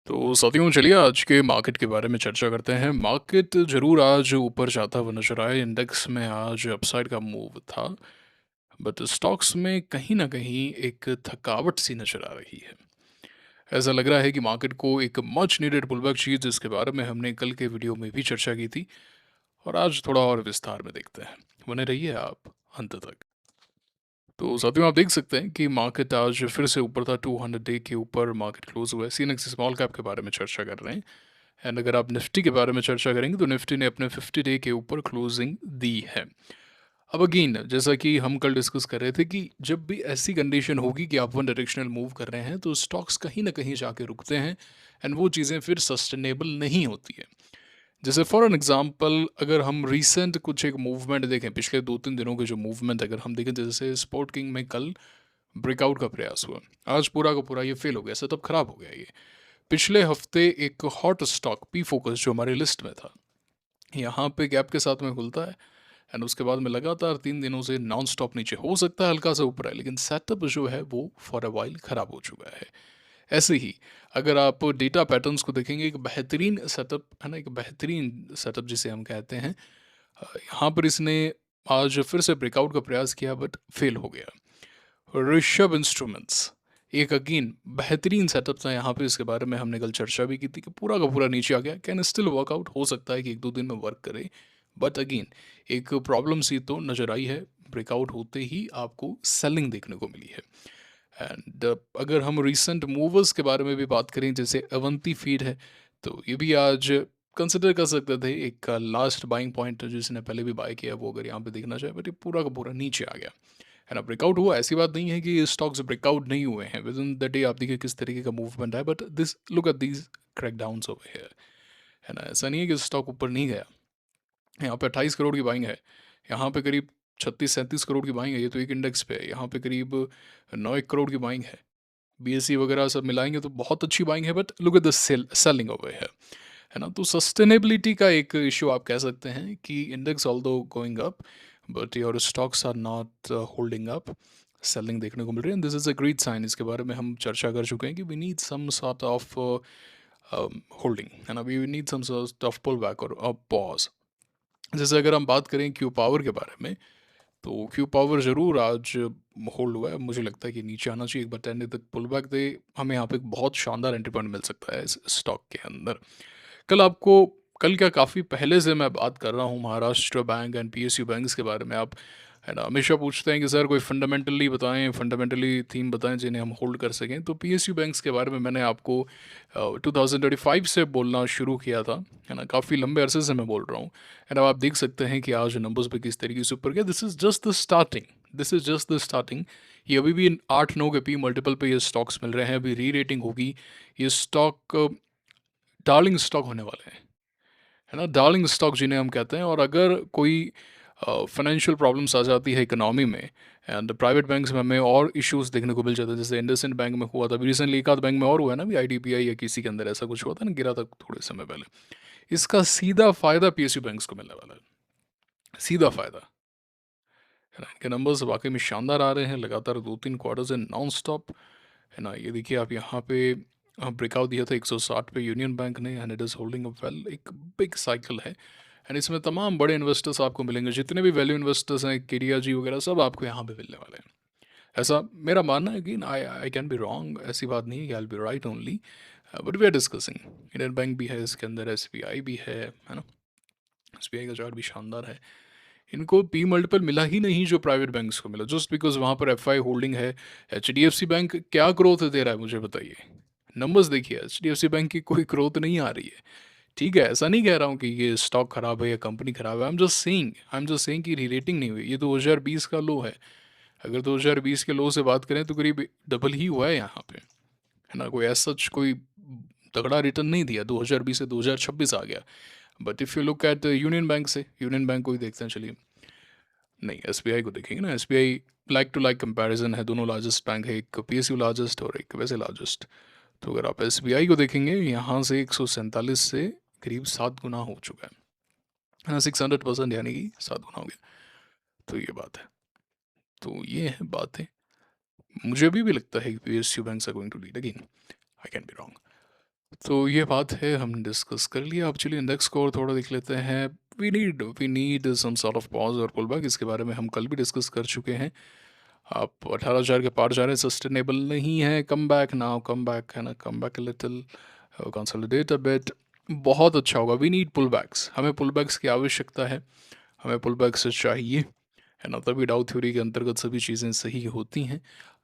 तो साथियों चलिए आज के मार्केट के बारे में चर्चा करते हैं। मार्केट ज़रूर आज ऊपर जाता हुआ नज़र आया, इंडेक्स में आज अपसाइड का मूव था, बट स्टॉक्स में कहीं न कहीं एक थकावट सी नज़र आ रही है। ऐसा लग रहा है कि मार्केट को एक मच नीडेड पुलबैक चाहिए जिसके बारे में हमने कल के वीडियो में भी चर्चा की थी और आज थोड़ा और विस्तार में देखते हैं। बने रहिए आप अंत तक। तो साथियों आप देख सकते हैं कि मार्केट आज फिर से ऊपर था, 200 डे के ऊपर मार्केट क्लोज हुआ है। सीनेक्स स्मॉल कैप के बारे में चर्चा कर रहे हैं। एंड अगर आप निफ्टी के बारे में चर्चा करेंगे तो निफ्टी ने अपने 50 डे के ऊपर क्लोजिंग दी है। अब अगेन जैसा कि हम कल डिस्कस कर रहे थे कि जब भी ऐसी कंडीशन होगी कि आप वन डायरेक्शनल मूव कर रहे हैं तो स्टॉक्स कहीं ना कहीं जाके रुकते हैं एंड वो चीज़ें फिर सस्टेनेबल नहीं होती है। जैसे फॉर एन एग्जांपल अगर हम रीसेंट कुछ एक मूवमेंट देखें, पिछले 2-3 दिनों के जो मूवमेंट अगर हम देखें, जैसे स्पोर्ट किंग में कल ब्रेकआउट का प्रयास हुआ, आज पूरा का पूरा ये फेल हो गया, सेटअप खराब हो गया ये। पिछले हफ्ते एक हॉट स्टॉक पी फोकस जो हमारी लिस्ट में था, यहाँ पे गैप के साथ में खुलता है एंड उसके बाद में लगातार 3 दिनों से नॉन स्टॉप नीचे, हो सकता है हल्का सा ऊपर है लेकिन सेटअप जो है वो फॉर अ वाइल खराब हो चुका है। ऐसे ही अगर आप डेटा पैटर्न्स को देखेंगे, एक बेहतरीन सेटअप है ना, एक बेहतरीन सेटअप जिसे हम कहते हैं, यहाँ पर इसने आज फिर से ब्रेकआउट का प्रयास किया बट फेल हो गया। ऋषभ इंस्ट्रूमेंट्स एक अगेन बेहतरीन सेटअप था, यहाँ पे इसके बारे में हमने कल चर्चा भी की थी कि पूरा का पूरा नीचे आ गया, कैन स्टिल वर्कआउट, हो सकता है कि 1-2 दिन में वर्क करे, बट अगेन एक प्रॉब्लम सी तो नज़र आई है। ब्रेकआउट होते ही आपको सेलिंग देखने को मिली है। एंड अगर हम रिसेंट मूवर्स के बारे में भी बात करें, जैसे अवंती फीड है, तो ये भी आज कंसिडर कर सकते थे एक लास्ट बाइंग पॉइंट, जिसने पहले भी बाय किया वो अगर यहाँ पे देखना चाहे, बट ये पूरा का पूरा नीचे आ गया है ना। ब्रेकआउट हुआ, ऐसी बात नहीं है कि स्टॉक्स ब्रेकआउट नहीं हुए हैं, विद इन द डे आप देखिए किस तरीके का मूवमेंट है, but this look at these crackdowns over here, है ना। ऐसा नहीं है कि स्टॉक ऊपर नहीं गया। यहाँ पे 28 करोड़ की बाइंग है, यहाँ पे करीब 36-37 करोड़ की बाइंग है, ये तो एक इंडेक्स पे है। यहाँ पे करीब 9 करोड़ की बाइंग है। बीएससी वगैरह सब मिलाएंगे तो बहुत अच्छी बाइंग है, but look at the selling over है ना। तो सस्टेनेबिलिटी का एक इशू आप कह सकते हैं कि index although going up but your stocks are not holding up, selling देखने को मिल रही है। This is a great sign, इसके बारे में हम चर्चा कर चुके हैं कि we need some sort of holding, है ना। We need some sort of pull back और पॉज। जैसे अगर हम बात करें क्यू पावर के बारे में, तो क्यू पावर ज़रूर आज होल्ड हुआ है, मुझे लगता है कि नीचे आना चाहिए, एक बार 10 तक पुल बैक दे, हमें यहाँ पे एक बहुत शानदार एंट्री पॉइंट मिल सकता है इस स्टॉक के अंदर। कल आपको, कल क्या काफ़ी पहले से मैं बात कर रहा हूँ Maharashtra bank and PSU banks के बारे में। आप है ना हमेशा पूछते हैं कि सर कोई फंडामेंटली बताएं, फंडामेंटली थीम बताएं जिन्हें हम होल्ड कर सकें, तो पीएसयू बैंक्स के बारे में मैंने आपको 2025 से बोलना शुरू किया था, है ना। काफ़ी लंबे अरसे से मैं बोल रहा हूँ एंड अब आप देख सकते हैं कि आज नंबर्स पे किस तरीके से ऊपर गया। This is just the starting, this is just the starting. ये अभी भी 8-9 के पी मल्टीपल पे ये स्टॉक्स मिल रहे हैं, अभी री रेटिंग होगी। ये स्टॉक डार्लिंग स्टॉक होने वाले हैं, है ना, डार्लिंग स्टॉक जिन्हें हम कहते हैं। और अगर कोई फाइनेंशियल प्रॉब्लम्स आ जाती है इकोनॉमी में एंड प्राइवेट बैंक्स में हमें और इश्यूज देखने को मिल जाते हैं, जैसे इंडसइंड बैंक में हुआ था अभी रिसेंटली, एक आध बैंक में और हुआ है ना, भी आईडीबीआई या किसी के अंदर ऐसा कुछ हुआ था ना, गिरा था थोड़े समय पहले। इसका सीधा फायदा पीएसयू बैंक्स को मिलने वाला है, सीधा फायदा, है ना। इनके नंबर्स वाकई में शानदार आ रहे हैं, लगातार 2-3 क्वार्टर्स हैं नॉन स्टॉप, है ना। ये देखिए आप यहाँ पे ब्रेकआउट दिया था 160 पे यूनियन बैंक ने and it is holding up well, एक बिग साइकिल है एंड इसमें तमाम बड़े इन्वेस्टर्स आपको मिलेंगे, जितने भी वैल्यू इन्वेस्टर्स हैं, केरिया जी वगैरह सब आपको यहाँ पे मिलने वाले हैं। ऐसा मेरा मानना है कि I I can be wrong, ऐसी बात नहीं है कि I will be right only, but we are discussing. Indian Bank भी है इसके अंदर, एसबीआई भी है ना। एसबीआई का चार्ट भी शानदार है। इनको पी मल्टीपल मिला ही नहीं जो प्राइवेट बैंक्स को मिला, जस्ट बिकॉज वहाँ पर एफ आई होल्डिंग है। H D F C bank क्या ग्रोथ दे रहा है मुझे बताइए, नंबर्स देखिए, H D F C bank की कोई ग्रोथ नहीं आ रही है। ठीक है, ऐसा नहीं कह रहा हूँ कि ये स्टॉक खराब है या कंपनी खराब है, आई एम जस्ट सेइंग कि री रेटिंग नहीं हुई, ये 2020 का लो है। अगर 2020 के लो से बात करें तो करीब डबल ही हुआ है यहाँ पे, है ना। कोई ऐसा सच कोई तगड़ा रिटर्न नहीं दिया, 2020 से 2026 आ गया। But if you look at union bank, से यूनियन बैंक को ही देखते हैं चलिए, नहीं एसबीआई को देखेंगे ना। SBI like to like comparison है, दोनों लार्जेस्ट बैंक है, एक पीएसयू लार्जेस्ट और एक वैसे लार्जेस्ट। तो अगर आप एसबीआई को देखेंगे, यहाँ से 147 से करीब 7 गुना हो चुका है ना, 600%, यानी कि 7 गुना हो गया। तो ये बात है, तो ये है बात है। मुझे अभी भी लगता है कि PSU banks are going to lead again, I can be wrong. तो ये बात है, हमने डिस्कस कर लिया। अब चलिए इंडेक्स को और थोड़ा देख लेते हैं। We need some sort of pause और पुल बैक, इसके बारे में हम कल भी डिस्कस कर चुके हैं। आप 18,000 के पार जा रहे हैं, सस्टेनेबल नहीं है। Come back now, come back है ना, come back little, consolidate a bit, बहुत अच्छा होगा। वी नीड पुल बैक्स, हमें पुल बैक्स की आवश्यकता है, हमें पुल बैक्स चाहिए, है ना। तभी डाउ थ्योरी के अंतर्गत सभी चीज़ें सही होती हैं।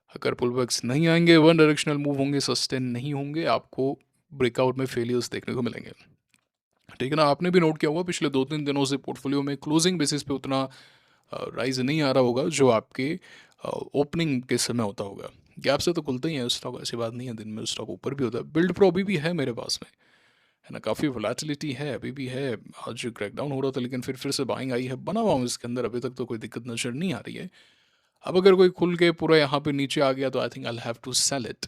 अगर पुल बैक्स नहीं आएंगे, वन डायरेक्शनल मूव होंगे, सस्टेन नहीं होंगे, आपको ब्रेकआउट में फेलियर्स देखने को मिलेंगे। ठीक है ना। आपने भी नोट किया होगा पिछले 2-3 दिनों से पोर्टफोलियो में क्लोजिंग बेसिस पे उतना राइज नहीं आ रहा होगा जो आपके ओपनिंग के समय होता होगा। गैप से तो खुलते ही है स्टॉक, ऐसी बात नहीं है, दिन में स्टॉक ऊपर भी होता है। बिल्ड प्रो अभी भी है मेरे पास में, है ना, काफ़ी वोलेटिलिटी है अभी भी है। आज क्रैकडाउन हो रहा था लेकिन फिर से बाइंग आई है, बना हुआ हूँ इसके अंदर, अभी तक तो कोई दिक्कत नजर नहीं आ रही है। अब अगर कोई खुल के पूरा यहाँ पे नीचे आ गया तो I think I have to sell it,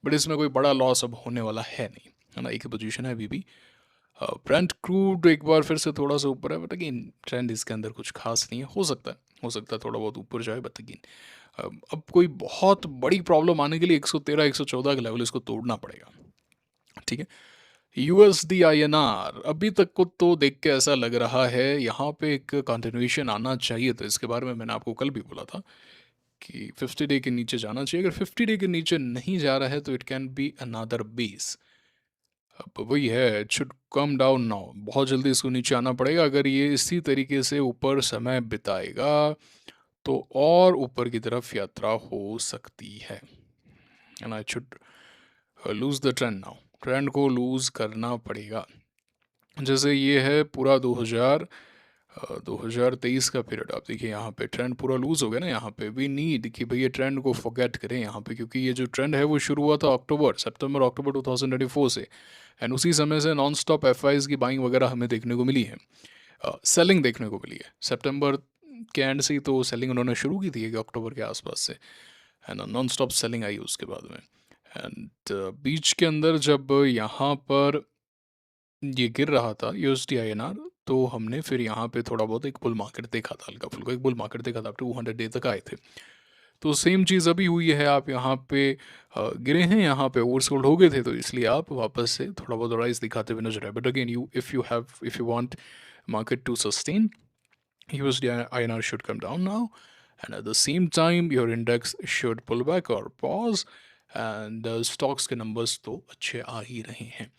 but इसमें कोई बड़ा लॉस अब होने वाला है नहीं, है ना। एक ही पोजीशन है अभी भी। ब्रेंट क्रूड एक बार फिर से थोड़ा सा ऊपर है, बट अगेन ट्रेंड इसके अंदर कुछ खास नहीं है। हो सकता है थोड़ा बहुत ऊपर जाए, बट अगेन अब कोई बहुत बड़ी प्रॉब्लम आने के लिए 113 114 का लेवल इसको तोड़ना पड़ेगा। ठीक है। यूएसडी आईएनआर अभी तक को तो देख के ऐसा लग रहा है यहाँ पे एक कंटिन्यूएशन आना चाहिए था। इसके बारे में मैंने आपको कल भी बोला था कि 50 डे के नीचे जाना चाहिए। अगर 50 डे के नीचे नहीं जा रहा है तो it can be another base. अब वही है, it should come down now, बहुत जल्दी इसको नीचे आना पड़ेगा। अगर ये इसी तरीके से ऊपर समय बिताएगा तो और ऊपर की तरफ यात्रा हो सकती है, and I should lose the trend now. Trend को लूज करना पड़ेगा। जैसे ये है पूरा 2023 का पीरियड, आप देखिए यहाँ पे ट्रेंड पूरा लूज हो गया ना। यहाँ पे वी नीड कि भाई ये ट्रेंड को फॉरगेट करें यहाँ पे, क्योंकि ये जो ट्रेंड है वो शुरू हुआ था सितंबर अक्टूबर 2024 से, एंड उसी समय से नॉन स्टॉप एफ की बाइंग वगैरह हमें देखने को मिली है, सेलिंग देखने को मिली है। सितंबर के एंड से ही तो सेलिंग उन्होंने शुरू की थी कि अक्टूबर के आसपास से, है ना, नॉन स्टॉप सेलिंग आई उसके बाद में। एंड बीच के अंदर जब यहाँ पर ये गिर रहा था यूएसडी आईएनआर, तो हमने फिर यहाँ पे थोड़ा बहुत एक बुल मार्केट देखा था, हल्का फुल्का एक बुल मार्केट देखा था, 200 डे तक आए थे। तो सेम चीज़ अभी हुई है। आप यहाँ पे गिरे हैं, यहाँ पे ओवरसोल्ड हो गए थे, तो इसलिए आप वापस से थोड़ा बहुत राइज दिखाते हुए नजर आए। But again if you want market to sustain, USD INR should come down now, and at the same time your index should pull back or pause, and stocks के numbers तो अच्छे आ ही रहे हैं।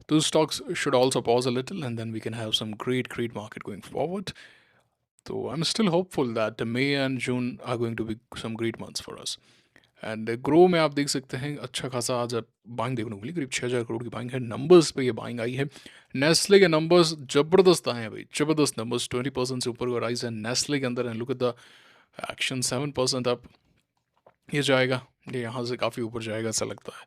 तो stocks should also pause a little, and then we can have some great market going forward. So I'm still hopeful that May and June are going to be some great months for us. And grow में आप देख सकते हैं अच्छा खासा आज आप buying देखने को मिली, करीब 6,000 करोड़ की बाइंग है। नंबर्स पे ये बाइंग आई है। नेस्ले के नंबर्स ज़बरदस्त आए हैं भाई, ज़बरदस्त नंबर्स, 20% से ऊपर का राइज है नेस्ले के अंदर। And look at the action, 7% up. ये जाएगा, ये यहाँ से काफ़ी ऊपर जाएगा ऐसा लगता है।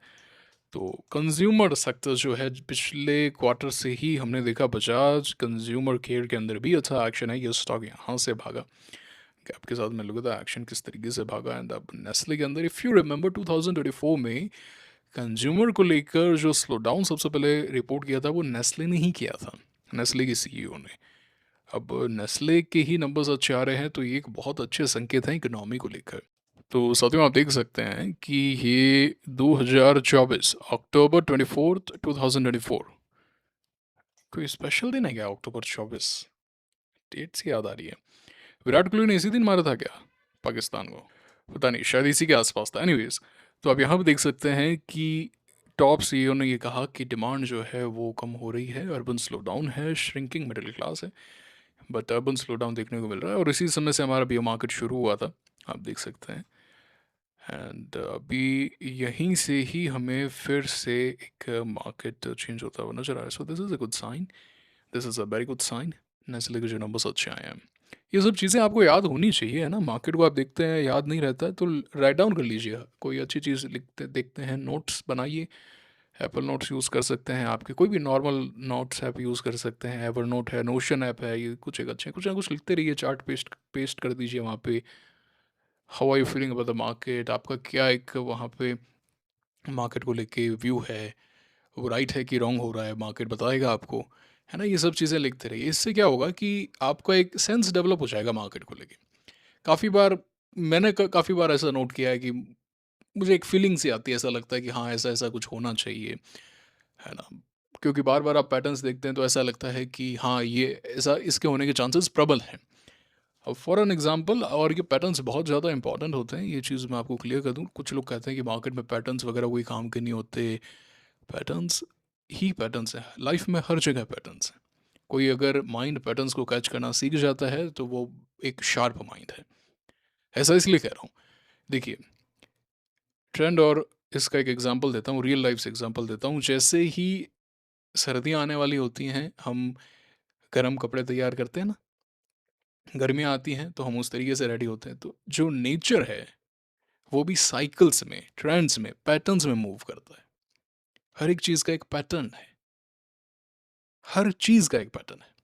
तो कंज्यूमर सेक्टर जो है, पिछले क्वार्टर से ही हमने देखा बजाज कंज्यूमर केयर के अंदर भी अच्छा एक्शन है। ये स्टॉक यहाँ से भागा गैप के साथ, मैं लुक एट द एक्शन किस तरीके से भागा। एंड अब नेस्ले के अंदर इफ़ यू रिमेंबर 2024 में कंज्यूमर को लेकर जो स्लो डाउन सबसे पहले रिपोर्ट किया था वो नेस्ले ने ही किया था, नेस्ले के सीईओ ने। अब नेस्ले के ही नंबर्स अच्छे आ रहे हैं तो ये एक बहुत अच्छे संकेत हैं इकोनॉमी को लेकर। तो साथियों आप देख सकते हैं कि ये 2024 अक्टूबर 24 कोई स्पेशल दिन है क्या? अक्टूबर 24 डेट से याद आ रही है। विराट कोहली ने इसी दिन मारा था क्या पाकिस्तान को? पता नहीं, शायद इसी के आसपास था। एनीवेज, तो आप यहाँ पे देख सकते हैं कि टॉप सीईओ ने ये कहा कि डिमांड जो है वो कम हो रही है, अर्बन स्लो डाउन है, श्रिंकिंग मिडिल क्लास है, बट अर्बन स्लो डाउन देखने को मिल रहा है। और इसी समय से हमारा बियो मार्केट शुरू हुआ था, आप देख सकते हैं। एंड अभी यहीं से ही हमें फिर से एक मार्केट चेंज होता हुआ नजर आ रहा है। So this is a good sign, this is a very good sign. Nestle के जो नंबर्स अच्छे आए हैं, ये सब चीज़ें आपको याद होनी चाहिए, है ना। मार्केट को आप देखते हैं याद नहीं रहता है तो राइट डाउन कर लीजिए, कोई अच्छी चीज़ लिखते देखते हैं, नोट्स बनाइए। एप्पल नोट्स यूज़ कर सकते हैं, आपके कोई भी नॉर्मल नोट्स ऐप यूज़ कर सकते हैं, एवर नोट है, नोशन ऐप है, ये कुछ एक अच्छे कुछ ना कुछ लिखते रहिए, चार्ट पेस्ट पेस्ट कर दीजिए वहाँ पे। How are you feeling about the market, आपका क्या एक वहाँ पे मार्केट को लेके व्यू है, वो राइट है कि रॉन्ग हो रहा है, मार्केट बताएगा आपको, है ना। ये सब चीज़ें लिखते रहिए, इससे क्या होगा कि आपका एक सेंस डेवलप हो जाएगा मार्केट को लेके। काफ़ी बार मैंने काफ़ी बार ऐसा नोट किया है कि मुझे एक फीलिंग सी आती है, ऐसा लगता है कि हाँ ऐसा ऐसा कुछ होना चाहिए, है ना? क्योंकि बार-बार आप पैटर्न्स देखते हैं तो ऐसा लगता है कि हाँ, ये ऐसा इसके होने के चांसेस प्रबल हैं। अब फॉर एन एग्ज़ाम्पल, और ये पैटर्न्स बहुत ज़्यादा इंपॉर्टेंट होते हैं, ये चीज़ मैं आपको क्लियर कर दूँ। कुछ लोग कहते हैं कि मार्केट में पैटर्न्स वगैरह कोई काम के नहीं होते। पैटर्न्स ही पैटर्न्स हैं, लाइफ में हर जगह पैटर्न्स हैं। कोई अगर माइंड पैटर्न्स को कैच करना सीख जाता है तो वो एक शार्प माइंड है। ऐसा इसलिए कह रहा हूँ, देखिए ट्रेंड, और इसका एक एग्जांपल देता हूँ, रियल लाइफ से एग्जांपल देता हूँ। जैसे ही सर्दियाँ आने वाली होती हैं, हम गर्म कपड़े तैयार करते हैं ना, गर्मियाँ आती हैं तो हम उस तरीके से रेडी होते हैं। तो जो नेचर है वो भी साइकिल्स में, ट्रेंड्स में, पैटर्न्स में मूव करता है। हर एक चीज़ का एक पैटर्न है, हर चीज़ का एक पैटर्न है।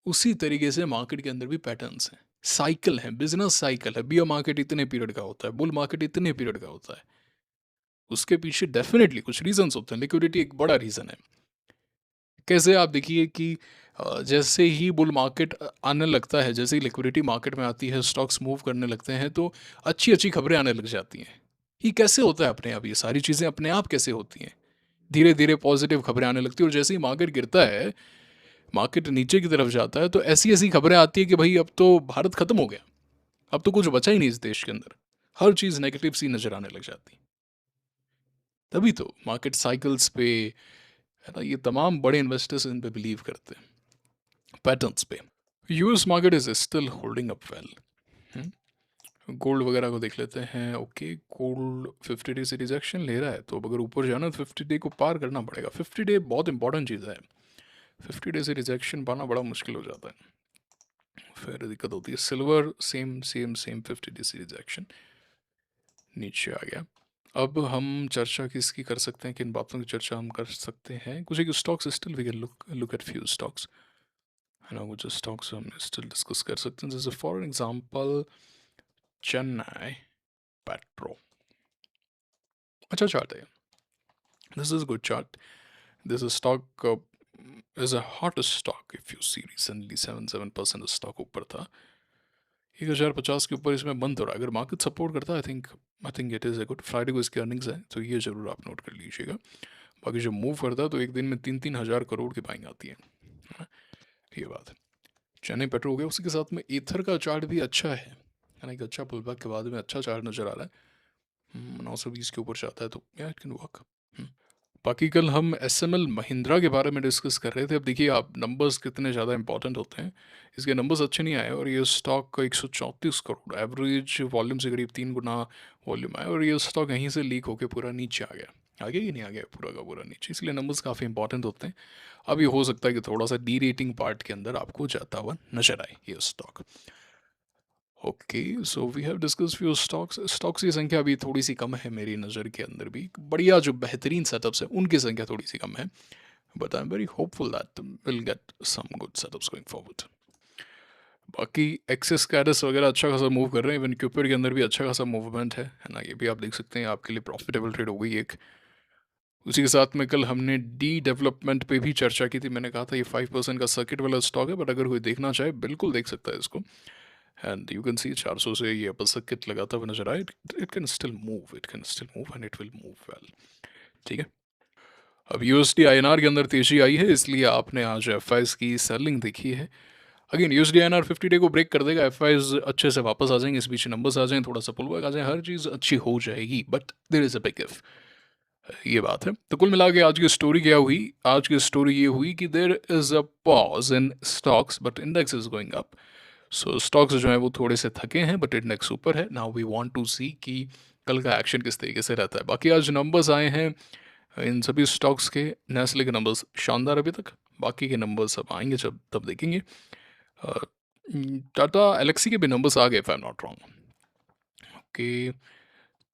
उसी तरीके से मार्केट के अंदर भी पैटर्न्स हैं, साइकिल है, बिजनेस साइकिल है। बियर मार्केट इतने पीरियड का होता है, बुल मार्केट इतने पीरियड का होता है। उसके पीछे डेफिनेटली कुछ रीजंस होते हैं, लिक्विडिटी एक बड़ा रीज़न है। कैसे, आप देखिए कि जैसे ही बुल मार्केट आने लगता है, जैसे ही लिक्विडिटी मार्केट में आती है, स्टॉक्स मूव करने लगते हैं तो अच्छी अच्छी खबरें आने लग जाती हैं। ये कैसे होता है अपने आप? ये सारी चीज़ें अपने आप कैसे होती हैं? धीरे धीरे पॉजिटिव खबरें आने लगती है, और जैसे ही मार्केट गिरता है, मार्केट नीचे की तरफ जाता है, तो ऐसी ऐसी खबरें आती है कि भाई अब तो भारत खत्म हो गया, अब तो कुछ बचा ही नहीं इस देश के अंदर। हर चीज़ नेगेटिव सी नजर आने लग जाती है। तभी तो मार्केट साइकिल्स पे, है ना, ये तमाम बड़े इन्वेस्टर्स इन पे बिलीव करते हैं, पैटर्न्स पे। US market is still holding up well. Gold वगैरह को देख लेते हैं। ओके, गोल्ड 50 डे से रिजेक्शन ले रहा है, तो अब अगर ऊपर जाना तो 50 डे को पार करना पड़ेगा। 50 डे बहुत इंपॉर्टेंट चीज़ है। 50 डे से रिजेक्शन पाना बड़ा मुश्किल हो जाता है, फिर दिक्कत होती है। Silver same same same 50 day से रिजेक्शन नीचे आ गया। अब हम चर्चा किसकी कर सकते हैं, किन बातों की चर्चा हम कर सकते हैं? कुछ एक stocks still we can look at few stocks, है ना। कुछ स्टॉक्स हम स्टिल डिस्कस कर सकते हैं, जैसे फॉर एग्जांपल चेन्नई पेट्रो। अच्छा चार्ट है, this is good chart. This stock is a hot stock. If you see recently 7% stock ऊपर था, 1050 के ऊपर इसमें बंद हो रहा है। अगर मार्केट सपोर्ट करता है, I think it is a good. Friday को इसकी अर्निंग्स है, तो ये जरूर आप नोट कर लीजिएगा। बाकी जब मूव करता है तो एक दिन में 3-3 हज़ार करोड़ की बाइंग आती है ना? ये बात है। चेन्नई पेट्रो हो गया, उसी के साथ में ईथर का चार्ट भी अच्छा है ना। एक अच्छा पुलबैक के बाद में अच्छा चार्ट नज़र आ रहा है। 920 के ऊपर जाता है तो या इट कैन वर्क। बाकी कल हम एसएमएल महिंद्रा के बारे में डिस्कस कर रहे थे। अब देखिए आप, नंबर्स कितने ज़्यादा इंपॉर्टेंट होते हैं। इसके नंबर्स अच्छे नहीं आए और ये स्टॉक का 134 करोड़ एवरेज वॉल्यूम से करीब 3 गुना वॉल्यूम आया, और ये स्टॉक यहीं से लीक होकर पूरा नीचे आ गया। आगे ही नहीं आ गया पूरा का पूरा नीचे, इसलिए नंबर्स काफ़ी इंपॉर्टेंट होते हैं। अब ये हो सकता है कि थोड़ा सा डी रेटिंग पार्ट के अंदर आपको जाता हुआ नजर आए ये stock. Okay, so we have discuss few stocks. Stocks की संख्या अभी थोड़ी सी कम है मेरी नज़र के अंदर भी। बढ़िया जो बेहतरीन सेटअप्स है उनकी संख्या थोड़ी सी कम है, but I am very hopeful that will get some good setups going forward. बाकी एक्सेस कैडस वगैरह अच्छा खासा मूव कर रहे हैं, इवन क्यूपिड के अंदर भी अच्छा खासा मूवमेंट है ना। ये भी आप देख सकते हैं, आपके लिए प्रॉफिटेबल ट्रेड हो गई एक। उसी के साथ में कल हमने डी डेवलपमेंट पे भी चर्चा की थी। मैंने कहा था ये 5% का सर्किट वाला स्टॉक है, बट अगर कोई देखना चाहे बिल्कुल देख सकता है इसको। एंड यू कैन सी 400 से ये अपर सर्किट लगाता हुआ नजर आए। It can still move, it can still move and it will move well. ठीक है। अब यूएसडी आईएनआर के अंदर तेजी आई है, इसलिए आपने आज एफ की सेलिंग देखी है। अगेन यूएसडी आईएनआर 50 डे को ब्रेक कर देगा, एफ अच्छे से वापस आ जाएंगे, इस बीच नंबर्स आ जाएं, थोड़ा सा पुल बैक आ जाए, हर चीज़ अच्छी हो जाएगी। But there is a big if, ये बात है। तो कुल मिला के आज की स्टोरी क्या हुई? आज की स्टोरी ये हुई कि there is a pause in stocks but index is going up. So stocks जो है वो थोड़े से थके हैं, बट इंडेक्स ऊपर है। नाउ वी वांट टू सी कि कल का एक्शन किस तरीके से रहता है। बाकी आज नंबर्स आए हैं इन सभी स्टॉक्स के। नेस्ले के नंबर्स शानदार अभी तक, बाकी के नंबर्स अब आएंगे जब तब देखेंगे। टाटा एलेक्सी के भी नंबर्स आ गए, if I am not wrong. Okay,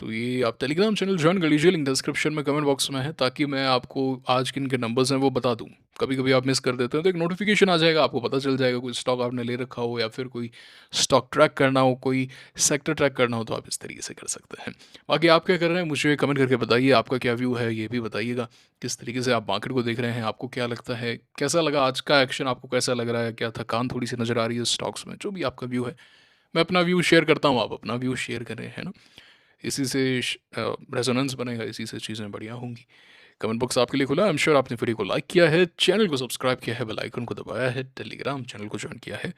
तो ये आप टेलीग्राम चैनल ज्वाइन कर लीजिए, लिंक डिस्क्रिप्शन में कमेंट बॉक्स में है, ताकि मैं आपको आज किन के नंबर्स हैं वो बता दूं। कभी कभी आप मिस कर देते हैं तो एक नोटिफिकेशन आ जाएगा, आपको पता चल जाएगा। कोई स्टॉक आपने ले रखा हो या फिर कोई स्टॉक ट्रैक करना हो, कोई सेक्टर ट्रैक करना हो, तो आप इस तरीके से कर सकते हैं। बाकी आप क्या कर रहे हैं मुझे कमेंट करके बताइए, आपका क्या व्यू है ये भी बताइएगा। किस तरीके से आप मार्केट को देख रहे हैं, आपको क्या लगता है, कैसा लगा आज का एक्शन, आपको कैसा लग रहा है, क्या थकान थोड़ी सी नज़र आ रही है स्टॉक्स में? जो भी आपका व्यू है, मैं अपना व्यू शेयर करता हूँ, आप अपना व्यू शेयर करें, है ना। इसी से रेजोनेंस बनेगा, इसी से चीज़ें बढ़िया होंगी। कमेंट बॉक्स आपके लिए खुला है। आई एम श्योर आपने वीडियो को लाइक किया है, चैनल को सब्सक्राइब किया है, बेल आइकन को दबाया है, टेलीग्राम चैनल को ज्वाइन किया है,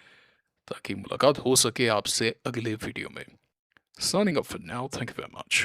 ताकि मुलाकात हो सके आपसे अगले वीडियो में। Signing off for now, thank you very much.